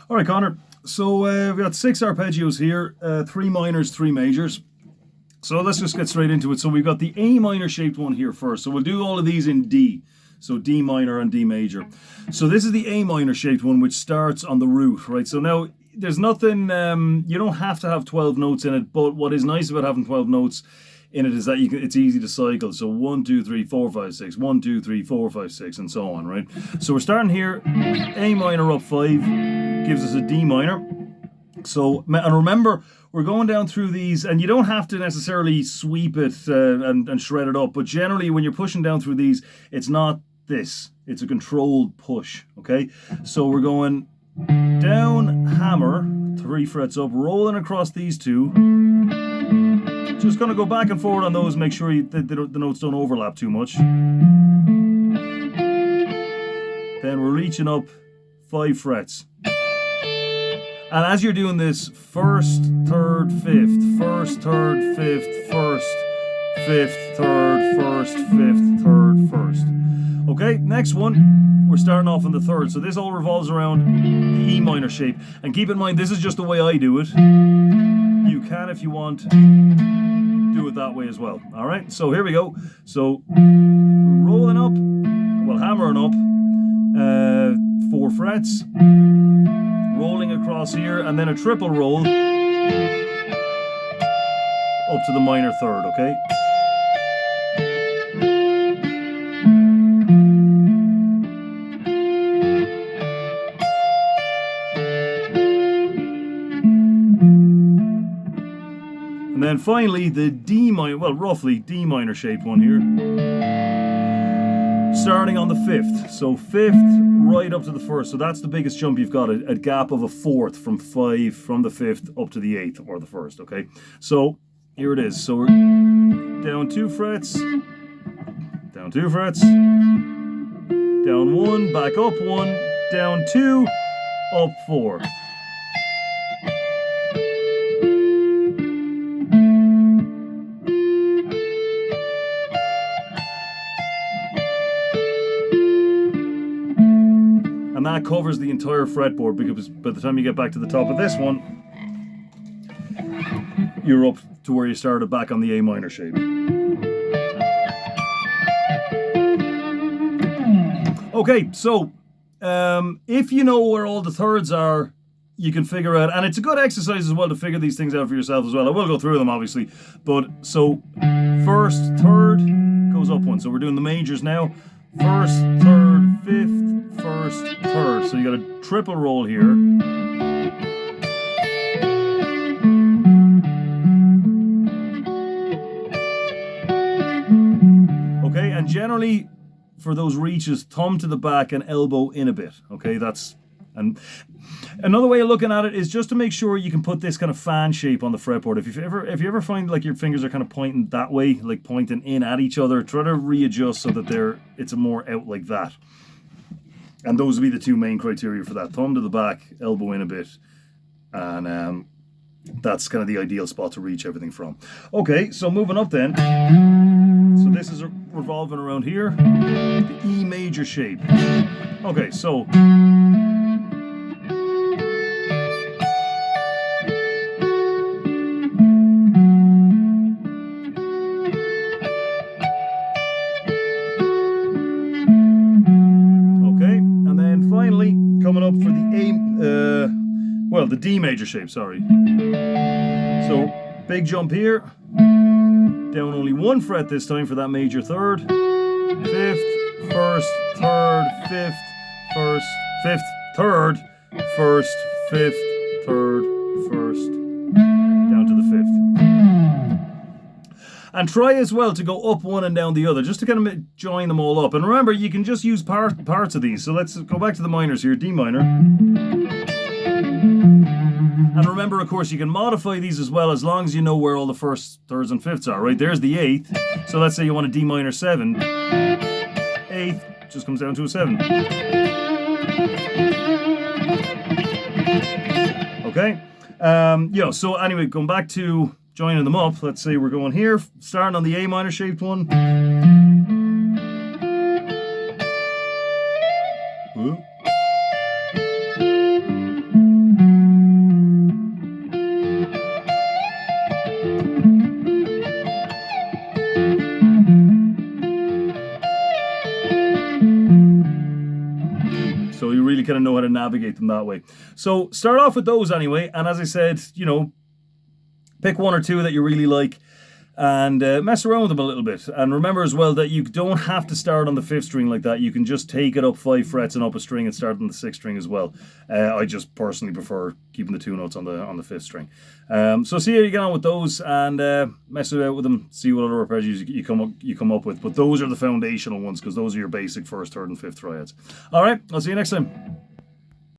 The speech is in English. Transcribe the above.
All right, Connor. So we've got 6 arpeggios here, 3 minors, 3 majors. So let's just get straight into it. So we've got the A minor shaped one here first. So we'll do all of these in D. So D minor and D major. So this is the A minor shaped one, which starts on the root, right? So now there's nothing, you don't have to have 12 notes in it, but what is nice about having 12 notes in it is that it's easy to cycle. So 1, 2, 3, 4, 5, 6, 1, 2, 3, 4, 5, 6, and so on, right? So we're starting here, A minor up 5, gives us a D minor. So, and remember, we're going down through these, and you don't have to necessarily sweep it and shred it up, but generally when you're pushing down through these, it's not this, it's a controlled push, okay? So we're going down, hammer, 3 frets up, rolling across these 2. Just going to go back and forward on those, make sure the notes don't overlap too much. Then we're reaching up 5 frets. And as you're doing this, 1st, 3rd, 5th, 1st, 3rd, 5th, 1st, 5th, 3rd, 1st, 5th, 3rd, 1st. Okay, next one, we're starting off on the 3rd. So this all revolves around the E minor shape. And keep in mind, this is just the way I do it. You can, if you want, do it that way as well. All right, so here we go. So rolling up, well, hammering up, 4 frets, rolling across here, and then a triple roll up to the minor 3rd, okay? And then finally the D minor, well, roughly D minor shaped one here. Starting on the 5th. So 5th right up to the 1st. So that's the biggest jump you've got, a gap of a 4th from 5 from the 5th up to the 8th or the 1st, okay? So here it is. So we're down 2 frets, down 2 frets, down 1, back up 1, down 2, up 4. And that covers the entire fretboard, because by the time you get back to the top of this one, you're up to where you started back on the A minor shape. Okay, so if you know where all the 3rds are, you can figure out, and it's a good exercise as well to figure these things out for yourself as well. I will go through them obviously, but so 1st, 3rd goes up 1. So we're doing the majors now. 1st, 3rd, 5th, 1st, 3rd. So you got a triple roll here. Okay, and generally for those reaches, thumb to the back and elbow in a bit. Okay, that's, and another way of looking at it is just to make sure you can put this kind of fan shape on the fretboard. If you ever find like your fingers are kind of pointing that way, like pointing in at each other, try to readjust so that it's more out like that. And those would be the 2 main criteria for that: thumb to the back, elbow in a bit, and that's kind of the ideal spot to reach everything from. Okay, so moving up then. So this is revolving around here, the E major shape. Okay, so coming up for the the D major shape, sorry. So, big jump here, down only 1 fret this time for that major 3rd, 5th, 1st, 3rd, 5th, 1st, 5th, 3rd, 1st, 5th, 3rd, 1st, down to the 5th. And try as well to go up 1 and down the other, just to kind of join them all up. And remember, you can just use parts of these. So let's go back to the minors here, D minor. And remember, of course, you can modify these as well, as long as you know where all the 1st, 3rds, and 5ths are, right? There's the 8th. So let's say you want a D minor 7. 8th just comes down to a 7. Okay? So anyway, going back to joining them up, let's say we're going here, starting on the A minor shaped one. So you really kind of know how to navigate them that way. So start off with those anyway. And as I said, you know, pick one or two that you really like and mess around with them a little bit. And remember as well that you don't have to start on the 5th string like that. You can just take it up 5 frets and up a string and start on the 6th string as well. I just personally prefer keeping the 2 notes on the 5th string. So see how you get on with those and mess it out with them. See what other arpeggios you come up with. But those are the foundational ones because those are your basic 1st, 3rd, and 5th triads. All right, I'll see you next time.